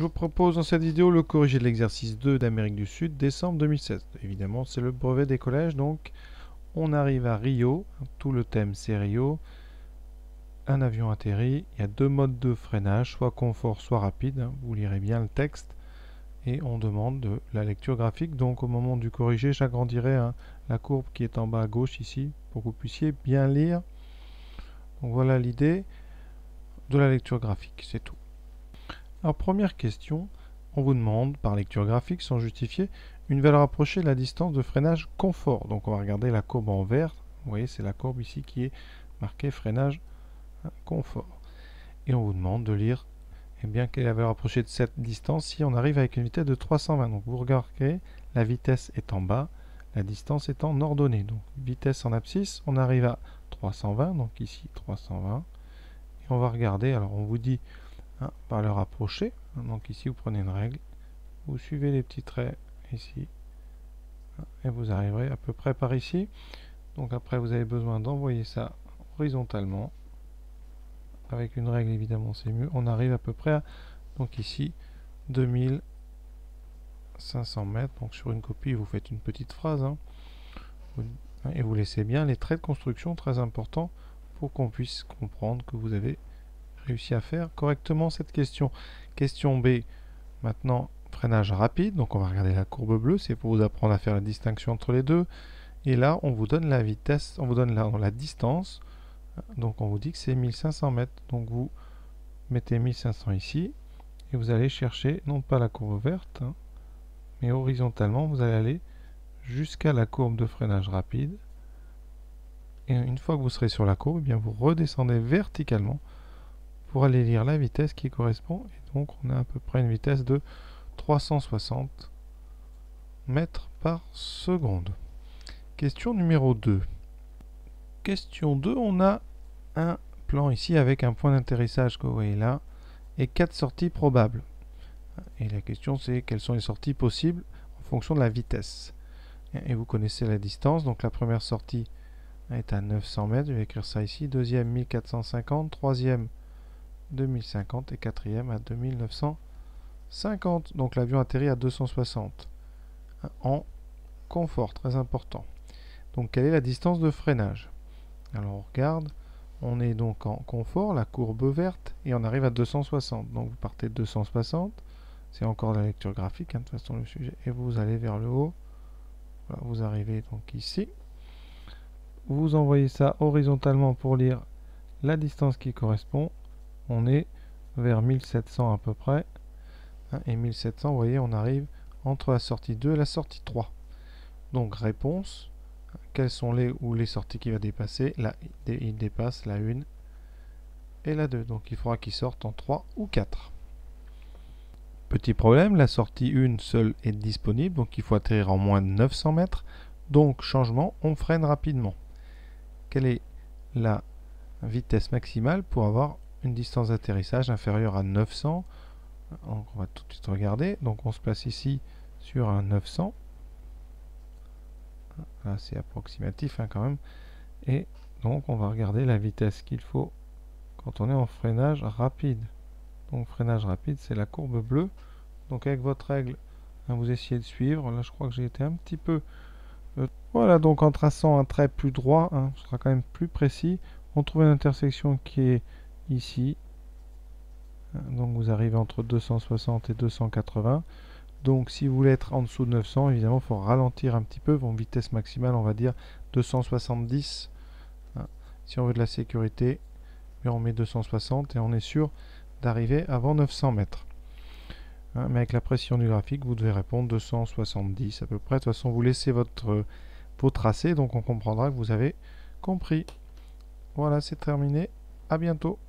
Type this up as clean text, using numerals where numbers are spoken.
Je vous propose dans cette vidéo le corrigé de l'exercice 2 d'Amérique du Sud, décembre 2016. Évidemment, c'est le brevet des collèges, donc on arrive à Rio. Tout le thème, c'est Rio. Un avion atterrit. Il y a deux modes de freinage, soit confort, soit rapide. Vous lirez bien le texte. Et on demande de la lecture graphique. Donc au moment du corrigé, j'agrandirai la courbe qui est en bas à gauche ici, pour que vous puissiez bien lire. Donc voilà l'idée de la lecture graphique, c'est tout. Alors première question, on vous demande par lecture graphique sans justifier une valeur approchée de la distance de freinage confort. Donc on va regarder la courbe en vert. Vous voyez, c'est la courbe ici qui est marquée freinage confort. Et on vous demande de lire quelle est la valeur approchée de cette distance si on arrive avec une vitesse de 320. Donc vous regardez, la vitesse est en bas, la distance est en ordonnée. Donc vitesse en abscisse, on arrive à 320, donc ici 320. Et on va regarder, alors on vous dit par le rapprocher. Donc ici vous prenez une règle, vous suivez les petits traits ici et vous arriverez à peu près par ici. Donc après vous avez besoin d'envoyer ça horizontalement avec une règle, évidemment c'est mieux. On arrive à peu près à, donc ici 2500 mètres. Donc sur une copie vous faites une petite phrase et vous laissez bien les traits de construction, très importants pour qu'on puisse comprendre que vous avez réussi à faire correctement cette question. Question B, maintenant freinage rapide, donc on va regarder la courbe bleue, c'est pour vous apprendre à faire la distinction entre les deux. Et là on vous donne la vitesse, on vous donne la distance, donc on vous dit que c'est 1500 mètres. Donc vous mettez 1500 ici et vous allez chercher non pas la courbe verte, mais horizontalement vous allez aller jusqu'à la courbe de freinage rapide. Et une fois que vous serez sur la courbe, eh bien vous redescendez verticalement pour aller lire la vitesse qui correspond. Et donc on a à peu près une vitesse de 360 mètres par seconde. Question numéro 2. Question 2, on a un plan ici avec un point d'atterrissage que vous voyez là et 4 sorties probables. Et la question c'est quelles sont les sorties possibles en fonction de la vitesse. Et vous connaissez la distance, donc la première sortie est à 900 mètres, je vais écrire ça ici, deuxième 1450, troisième 2050 et quatrième à 2950. Donc l'avion atterrit à 260 en confort, très important. Donc quelle est la distance de freinage? Alors on regarde, on est donc en confort, la courbe verte, et on arrive à 260. Donc vous partez de 260, c'est encore la lecture graphique, de toute façon le sujet, et vous allez vers le haut. Voilà, vous arrivez donc ici. Vous envoyez ça horizontalement pour lire la distance qui correspond. On est vers 1700 à peu près. Et 1700, vous voyez, on arrive entre la sortie 2 et la sortie 3. Donc réponse, quelles sont les sorties qu'il va dépasser? Là, il dépasse la 1 et la 2. Donc il faudra qu'il sorte en 3 ou 4. Petit problème, la sortie 1 seule est disponible, donc il faut atterrir en moins de 900 mètres. Donc changement, on freine rapidement. Quelle est la vitesse maximale pour avoir une distance d'atterrissage inférieure à 900? Donc on va tout de suite regarder. Donc on se place ici sur un 900. Là c'est approximatif quand même. Et donc on va regarder la vitesse qu'il faut quand on est en freinage rapide. Donc freinage rapide, c'est la courbe bleue. Donc avec votre règle, vous essayez de suivre. Là je crois que j'ai été un petit peu... Voilà, donc en traçant un trait plus droit, ce sera quand même plus précis. On trouve une intersection qui est ici. Donc vous arrivez entre 260 et 280. Donc si vous voulez être en dessous de 900, évidemment, il faut ralentir un petit peu. Bon, vitesse maximale, on va dire 270. Si on veut de la sécurité, on met 260 et on est sûr d'arriver avant 900 mètres. Mais avec la précision du graphique, vous devez répondre 270 à peu près. De toute façon, vous laissez vos tracés, donc on comprendra que vous avez compris. Voilà, c'est terminé. À bientôt.